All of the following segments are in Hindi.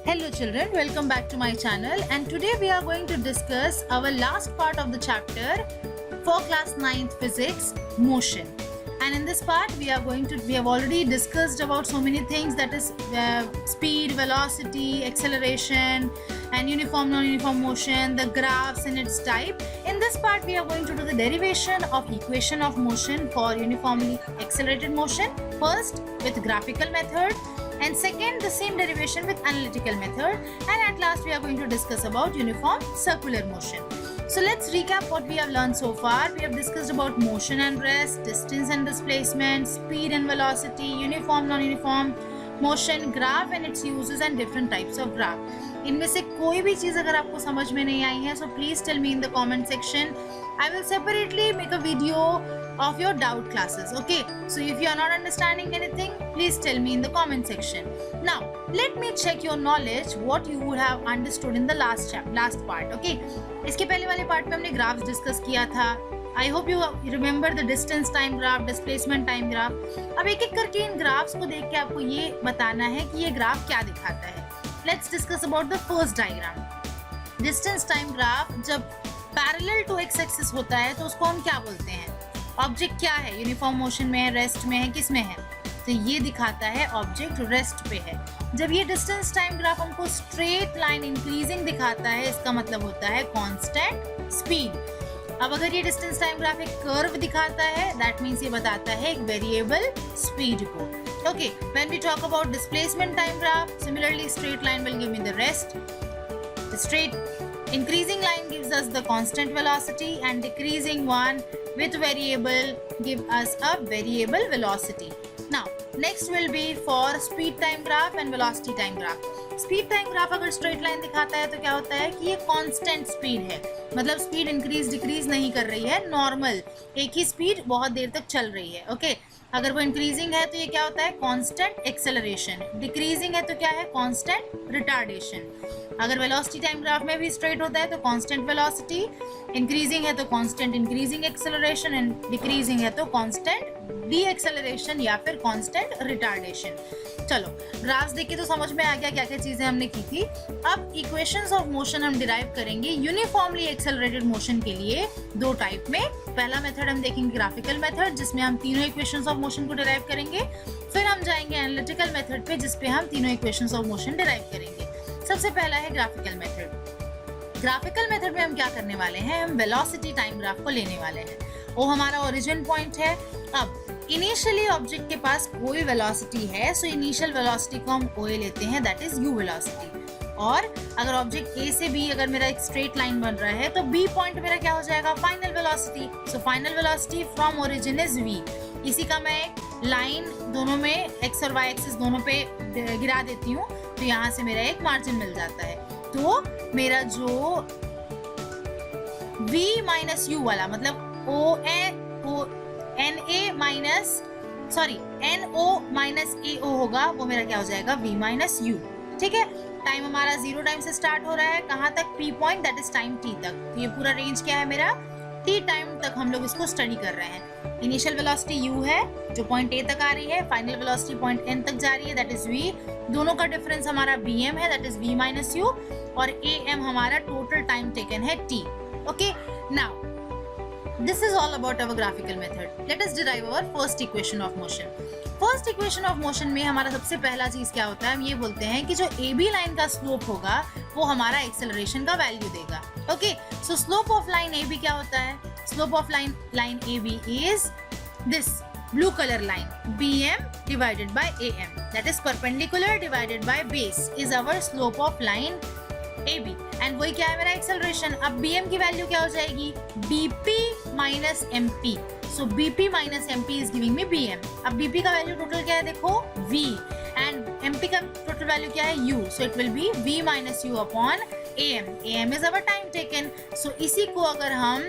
Hello children, welcome back to my channel, and today we are going to discuss our last part of the chapter for class 9th physics, motion. And in this part we have already discussed about so many things, that is speed, velocity, acceleration and uniform, non-uniform motion, the graphs and its type. In this part we are going to do the derivation of equation of motion for uniformly accelerated motion, first with graphical method, and second the same derivation with analytical method, and at last we are going to discuss about uniform circular motion. So let's recap what we have learned so far. We have discussed about motion and rest, distance and displacement, speed and velocity, uniform, non-uniform motion, graph and its uses and different types of graph. इनमें से कोई भी चीज़ अगर आपको समझ में नहीं आई है, so please tell me in the comment section. I will separately make a video of your doubt classes. Okay, so if you are not understanding anything, please tell me in the comment section. Now let me check your knowledge, what you would have understood in the last part. Okay, इसके पहले वाले part में हमने graphs discuss किया था. I hope you remember the distance time graph, displacement time graph. अब एक एक करके इन graphs को देख के आपको ये बताना है कि ये graph क्या दिखाता है. Let's discuss about the first diagram. Distance time graph जब पैरेलल टू एक्स एक्सिस होता है तो उसको हम क्या बोलते हैं? ऑब्जेक्ट क्या है? यूनिफॉर्म मोशन में है, रेस्ट में है, किस में है? तो ये दिखाता है ऑब्जेक्ट रेस्ट पे है. जब ये डिस्टेंस टाइम ग्राफ हमको स्ट्रेट लाइन इंक्रीजिंग दिखाता है, इसका मतलब होता है कांस्टेंट स्पीड. अब अगर ये डिस्टेंस टाइम ग्राफ एक कर्व दिखाता है, दैट मीन्स ये बताता है एक वेरिएबल स्पीड को. Okay, when we talk about displacement time graph, similarly straight line will give me the rest. The straight increasing line gives us the constant velocity, and decreasing one with variable give us a variable velocity. Now next will be for speed time graph and velocity time graph. Speed time graph अगर स्ट्रेट लाइन दिखाता है तो क्या होता है कि ये कांस्टेंट स्पीड है, मतलब स्पीड इंक्रीज डिक्रीज नहीं कर रही है, नॉर्मल एक ही स्पीड बहुत देर तक चल रही है. ओके, अगर वो इंक्रीजिंग है तो ये क्या होता है? Constant acceleration. डिक्रीजिंग है तो क्या है? Constant retardation. अगर वेलोसिटी टाइम ग्राफ में भी स्ट्रेट होता है तो कांस्टेंट वेलोसिटी, इंक्रीजिंग है तो constant increasing acceleration, and decreasing है तो कांस्टेंट डी एक्सेलरेशन या फिर कांस्टेंट रिटार्डेशन. चलो ग्राफ्स देख के तो समझ में आ गया क्या क्या चीजें हमने की थी. अब इक्वेशंस ऑफ मोशन हम डिराइव करेंगे यूनिफॉर्मली एक्सेलरेटेड मोशन के लिए दो टाइप में. पहला मेथड हम देखेंगे ग्राफिकल मेथड, जिसमें हम तीनों इक्वेशंस ऑफ मोशन को डिराइव करेंगे. फिर हम जाएंगे एनालिटिकल मेथड पे, जिसपे हम तीनों इक्वेशंस ऑफ मोशन डिराइव करेंगे. सबसे पहला है ग्राफिकल मेथड. ग्राफिकल मेथड में हम क्या करने वाले हैं? हम वेलोसिटी टाइम ग्राफ को लेने वाले हैं. वो हमारा ओरिजिन पॉइंट है. अब इनिशियली ऑब्जेक्ट के पास कोई वेलोसिटी है, सो इनिशियल वेलोसिटी को हम ओ लेते हैं, दैट इज यू वेलोसिटी. और अगर ऑब्जेक्ट ए से बी, अगर मेरा एक स्ट्रेट लाइन बन रहा है तो बी पॉइंट मेरा क्या हो जाएगा? Final velocity. So final velocity from origin is V. इसी का मैं लाइन दोनों में एक्स और वाई एक्सिस दोनों पे गिरा देती हूँ, तो यहाँ से मेरा एक मार्जिन मिल जाता है. तो मेरा जो v माइनस यू वाला, मतलब NO माइनस AO होगा, वो मेरा क्या हो जाएगा? v minus you. ठीक है, टाइम हमारा 0 टाइम से स्टार्ट हो रहा है, कहाँ तक? P point, that is time t तक. तो ये पूरा रेंज क्या है मेरा? t टाइम तक हम लोग इसको स्टडी कर रहे हैं. इनिशियल वेलोसिटी u है जो पॉइंट a तक आ रही है, फाइनल वेलोसिटी पॉइंट n तक जा रही है, दैट इज v. दोनों का डिफरेंस हमारा bm है, that is v minus you, और am हमारा टोटल टाइम टेकन है t. Okay, now this is all about our graphical method. Let us derive our first equation of motion. First equation of motion में हमारा सबसे पहला चीज क्या होता है? हम ये बोलते हैं कि जो AB लाइन का स्लोप होगा वो हमारा एक्सेलरेशन का वैल्यू देगा. Okay, so slope of line AB क्या होता है? Slope of line AB is this blue color line, BM divided by AM, that is perpendicular divided by base is our slope of line AB. And वही क्या है मेरा? एक्सेलरेशन. अब BM की वैल्यू क्या हो जाएगी? BP minus MP. So BP minus MP is giving me BM. अब BP का वैल्यू टोटल क्या है? देखो V, एंड MP का टोटल वैल्यू क्या है? U. So it will be V minus U upon AM. AM is our time taken. So इसी को अगर हम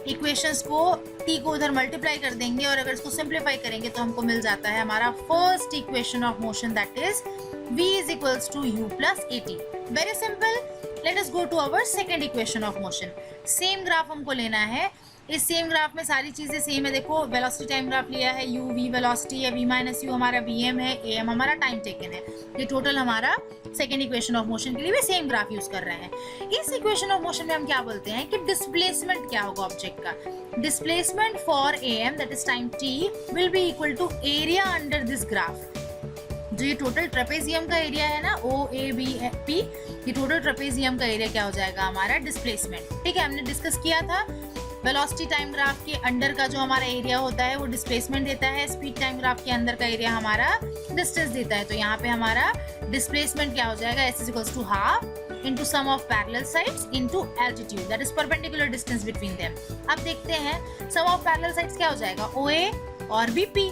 इक्वेशंस को t को उधर मल्टीप्लाई कर देंगे और अगर इसको सिंप्लीफाई करेंगे तो हमको मिल जाता है हमारा first equation of motion, that is V is equals to U plus AT. Very simple. Let us go to our second equation of motion. Same graph हमको लेना है. इस सेम ग्राफ में सारी चीज़ें सेम है। देखो वेलोसिटी टाइम ग्राफ लिया है, u v वेलोसिटी है, v माइनस यू हमारा vm है, am हमारा टाइम टेकन है। ये टोटल हमारा सेकेंड इक्वेशन ऑफ मोशन के लिए भी सेम ग्राफ यूज कर रहे हैं। इस इक्वेशन ऑफ मोशन में हम क्या बोलते हैं कि डिस्प्लेसमेंट क्या होगा ऑब्जेक्ट का। Displacement for am that is time t will be equal to area under this graph. जो ये टोटल ट्रेपेजियम का एरिया है ना OABP, ये टोटल ट्रेपेजियम का एरिया क्या हो जाएगा हमारा डिस्प्लेसमेंट। ठीक है, हमने डिस्कस किया था वेलोसिटी टाइम ग्राफ के अंडर का जो हमारा एरिया होता है वो डिस्प्लेसमेंट देता है, स्पीड टाइम ग्राफ के अंदर का एरिया हमारा डिस्टेंस देता है। तो यहाँ पे हमारा डिस्प्लेसमेंट क्या हो जाएगा, s equals to half into sum of parallel sides into altitude that is perpendicular distance between them. अब देखते हैं सम ऑफ पैरेलल साइड्स क्या हो जाएगा, OA और BP,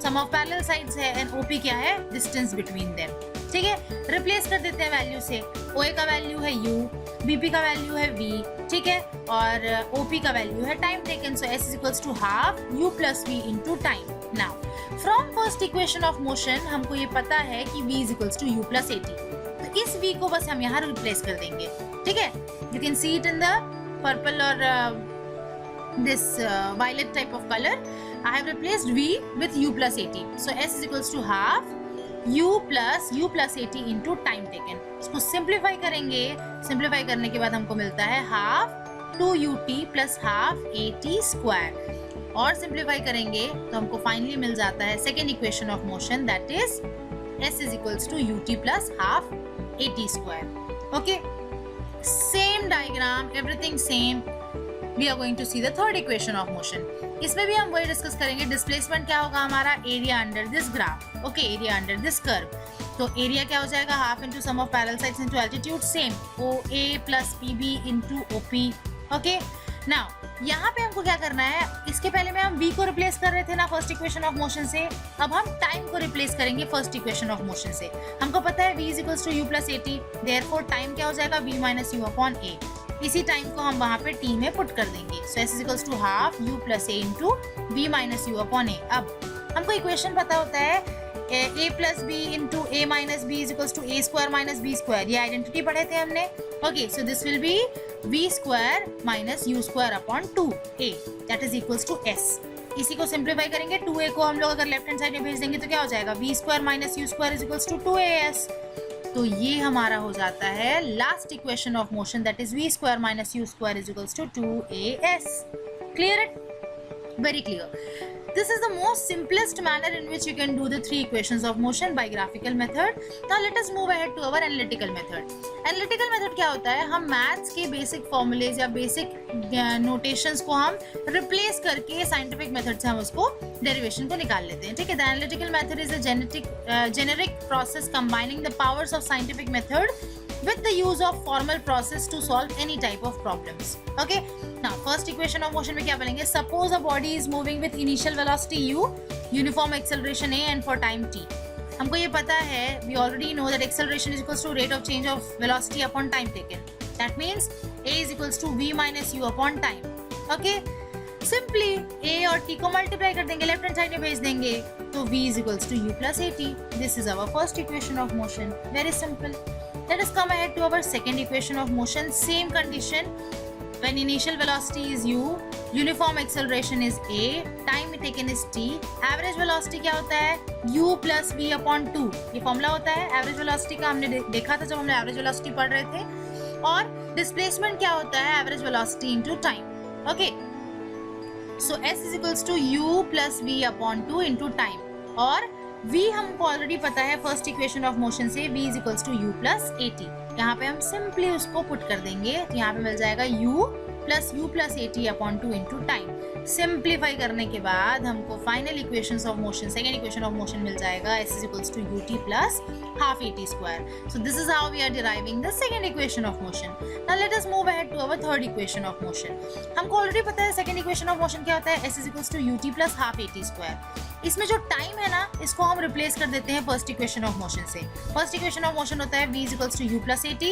sum of parallel sides है, एंड OP क्या है, डिस्टेंस बिटवीन देम। ठीक है, रिप्लेस कर देते हैं वैल्यू से। OA का वैल्यू है u, BP का वैल्यू है v, ठीक है, और OP का वैल्यू है time taken. So s equals to half u plus v into time. Now from first equation of motion हमको ये पता है कि v is equals to u plus at। तो इस v को बस हम यहाँ रिप्लेस कर देंगे। ठीक है, you can see it in the purple और this violet type of color. I have replaced v with u plus at. So s is equals to half u plus at into time taken. इसको सिंप्लीफाई करेंगे, सिंप्लीफाई करने के बाद हमको मिलता है half 2ut plus half at square, और सिंप्लीफाई करेंगे तो हमको फाइनली मिल जाता है second equation of motion that is s is equals to ut plus half at square. Okay, same diagram, everything same. We are going to see the third equation of motion. इसमें भी हम वही डिस्कस करेंगे। डिस्प्लेसमेंट क्या होगा हमारा, area under this graph. Okay, area under this curve. तो एरिया क्या हो जाएगा, half into sum of parallel sides into altitude, same OA plus PB into OP। Okay, now यहाँ पे हमको क्या करना है, इसके पहले में हम v को रिप्लेस कर रहे थे ना फर्स्ट इक्वेशन ऑफ मोशन से, अब हम टाइम को रिप्लेस करेंगे फर्स्ट इक्वेशन ऑफ मोशन से। हमको पता है v is equals to u plus at, therefore time क्या हो जाएगा, v minus u upon a। इसी टाइम को हम वहाँ पे t में पुट कर देंगे। So s is equals to half u plus a into v minus u upon a। अब हमको इक्वेशन पता होता है a plus b into a minus b is equals to a square minus b square, ये आइडेंटिटी पढ़े थे हमने। Okay, so this will be v square minus u square upon 2a that is equals to s। इसी को सिंप्लीफाई करेंगे, 2a को हम लोग अगर लेफ्ट हैंड साइड में भेज देंगे तो क्या हो जाएगा, v square minus u square is equals to 2as। तो ये हमारा हो जाता है last equation of motion that is v square minus u square is equals to 2as। Clear it? Very clear. This is the most simplest manner in which you can do the three equations of motion by graphical method. Now let us move ahead to our analytical method. Analytical method क्या होता है, हम maths के basic formulas या basic notations को हम replace करके scientific method से हम उसको derivation को निकाल लेते हैं। ठीक है, the analytical method is a generic process combining the powers of scientific method with the use of formal process to solve any type of problems. Okay, now first equation of motion में क्या बोलेंगे, suppose a body is moving with initial velocity u, uniform acceleration a and for time t. हमको ये पता है, we already know that acceleration is equals to rate of change of velocity upon time taken. That means a is equals to v minus u upon time. Okay, simply a और t को multiply कर देंगे, left hand side में भेज देंगे, तो v is equals to u plus at. This is our first equation of motion. Very simple. Let us come ahead to our second equation of motion. Same condition. When initial velocity is u, uniform acceleration is a, time taken is t. Average velocity क्या होता है, u plus v upon 2. ये फॉर्मूला होता है average velocity का, हमने देखा था जब हमने average velocity पढ़ रहे थे। और displacement क्या होता है, average velocity into time. Okay. So s is equals to u plus v upon 2 into time. और v हमको ऑलरेडी पता है फर्स्ट इक्वेशन ऑफ मोशन से, v is equals to u plus at। यहाँ पे हम सिंपली उसको पुट कर देंगे, तो यहाँ पे मिल जाएगा u plus at upon 2 into time. Simplify करने के बाद हमको final equation of motion, second equation of motion मिल जाएगा, s is equals to ut plus half at square. So this is how we are deriving the second equation of motion. Now let us move ahead to our third equation of motion. हमको ऑलरेडी पता है सेकेंड इक्वेशन ऑफ मोशन क्या होता है, s is equals to ut plus half at square. इसमें जो टाइम है ना, इसको हम रिप्लेस कर देते हैं फर्स्ट इक्वेशन ऑफ मोशन से। फर्स्ट इक्वेशन ऑफ मोशन होता है v is equals to u plus at,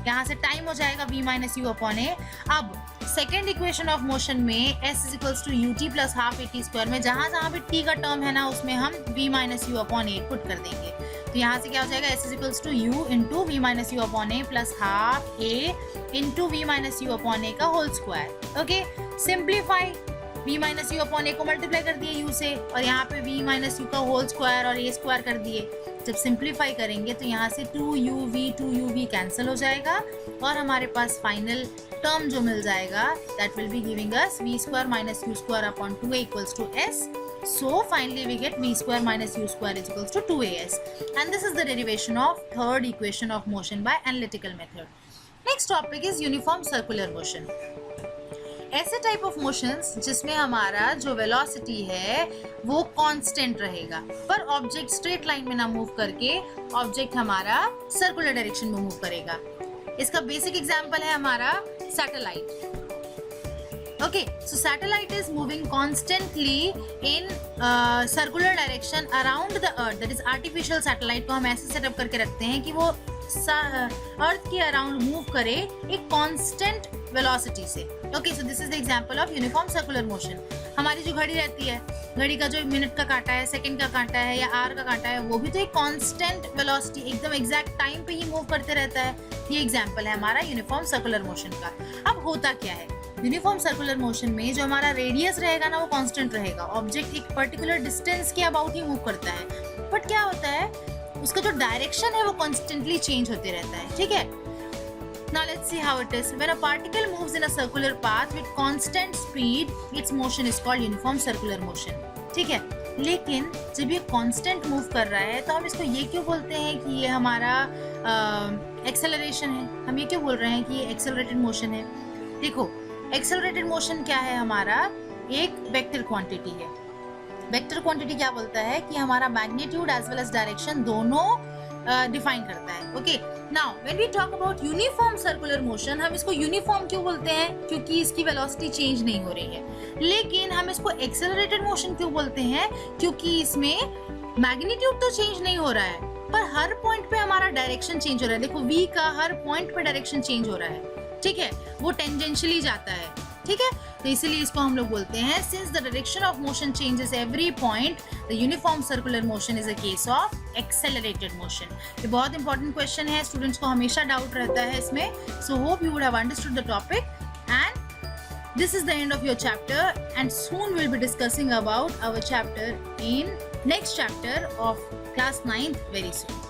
यहाँ से टाइम हो जाएगा v minus u upon a। अब सेकेंड इक्वेशन ऑफ मोशन में s is equals to ut plus half at square में जहाँ पे t का टर्म है ना उसमें हम v minus u upon a put कर देंगे। तो यहाँ से क्या हो जाएगा, s is equals to u into v minus u upon a plus half a into v minus u upon a का whole square. Okay, simplify, v minus u upon a को मल्टीप्लाई कर दिए u से और यहाँ पे v माइनस यू का होल स्क्वायर और a स्क्वायर कर दिए। जब सिंप्लीफाई करेंगे तो यहाँ से 2uv कैंसिल हो जाएगा और हमारे पास फाइनल टर्म जो मिल जाएगा that will be giving us v square minus u square upon 2a equals to s। So finally we get v square minus u square is equals to 2as, and this is the derivation of third equation of motion by analytical method. Next topic is uniform circular motion. ऐसे टाइप ऑफ मोशंस जिसमें हमारा जो वेलोसिटी है वो कांस्टेंट रहेगा पर ऑब्जेक्ट स्ट्रेट लाइन में ना मूव करके ऑब्जेक्ट हमारा सर्कुलर डायरेक्शन में मूव करेगा। इसका बेसिक एग्जांपल है हमारा satellite. Okay, so satellite is moving constantly in circular direction around the earth. That is artificial satellite को हम ऐसे सेटअप करके रखते हैं कि वो अर्थ के अराउंड मूव करे एक कांस्टेंट वेलोसिटी से। Okay, so this is the example of uniform circular motion. हमारी जो घड़ी रहती है, घड़ी का जो मिनट का कांटा है, सेकंड का कांटा है या आवर का कांटा है, वो भी तो एक कांस्टेंट वेलोसिटी एकदम एग्जैक्ट टाइम पे ही मूव करते रहता है। ये एग्जांपल है हमारा यूनिफॉर्म सर्कुलर मोशन का। अब होता क्या है, यूनिफॉर्म सर्कुलर मोशन में जो हमारा रेडियस रहेगा ना वो कांस्टेंट रहेगा, ऑब्जेक्ट एक पर्टिकुलर डिस्टेंस के अबाउट ही मूव करता है, बट क्या होता है उसका जो डायरेक्शन है वो कॉन्स्टेंटली चेंज होते रहता है। ठीक है, now let's see how it is. When a particle moves in a circular path with constant speed, its motion is called uniform circular motion. ठीक है, लेकिन जब ये कांस्टेंट मूव कर रहा है तो हम इसको ये क्यों बोलते हैं कि ये हमारा एक्सेलरेशन है, हम ये क्यों बोल रहे हैं कि ये एक्सेलरेटेड मोशन है। देखो, एक्सेलरेटेड मोशन क्या है, हमारा एक वेक्टर क्वांटिटी है। वेक्टर क्वांटिटी क्या बोलता है कि हमारा magnitude as well as direction दोनों डिफाइन करता है। Okay, now when we talk about uniform circular motion, हम इसको यूनिफॉर्म क्यों बोलते हैं, क्योंकि इसकी वेलोसिटी चेंज नहीं हो रही है। लेकिन हम इसको एक्सेलरेटेड मोशन क्यों बोलते हैं, क्योंकि इसमें मैग्नीट्यूड तो चेंज नहीं हो रहा है पर हर पॉइंट पे हमारा डायरेक्शन चेंज हो रहा है। देखो, v का हर पॉइंट पे डायरेक्शन चेंज हो रहा है। ठीक है, वो टेंजेंशियली जाता है। ठीक है, तो इसीलिए इसको हम लोग बोलते हैं since the direction of motion changes every point, the uniform circular motion is a case of accelerated motion. ये बहुत इंपॉर्टेंट क्वेश्चन है, स्टूडेंट्स को हमेशा डाउट रहता है इसमें। So hope you would have understood the topic and this is the end of your chapter and soon will be discussing about our chapter in next chapter of class 9th very soon.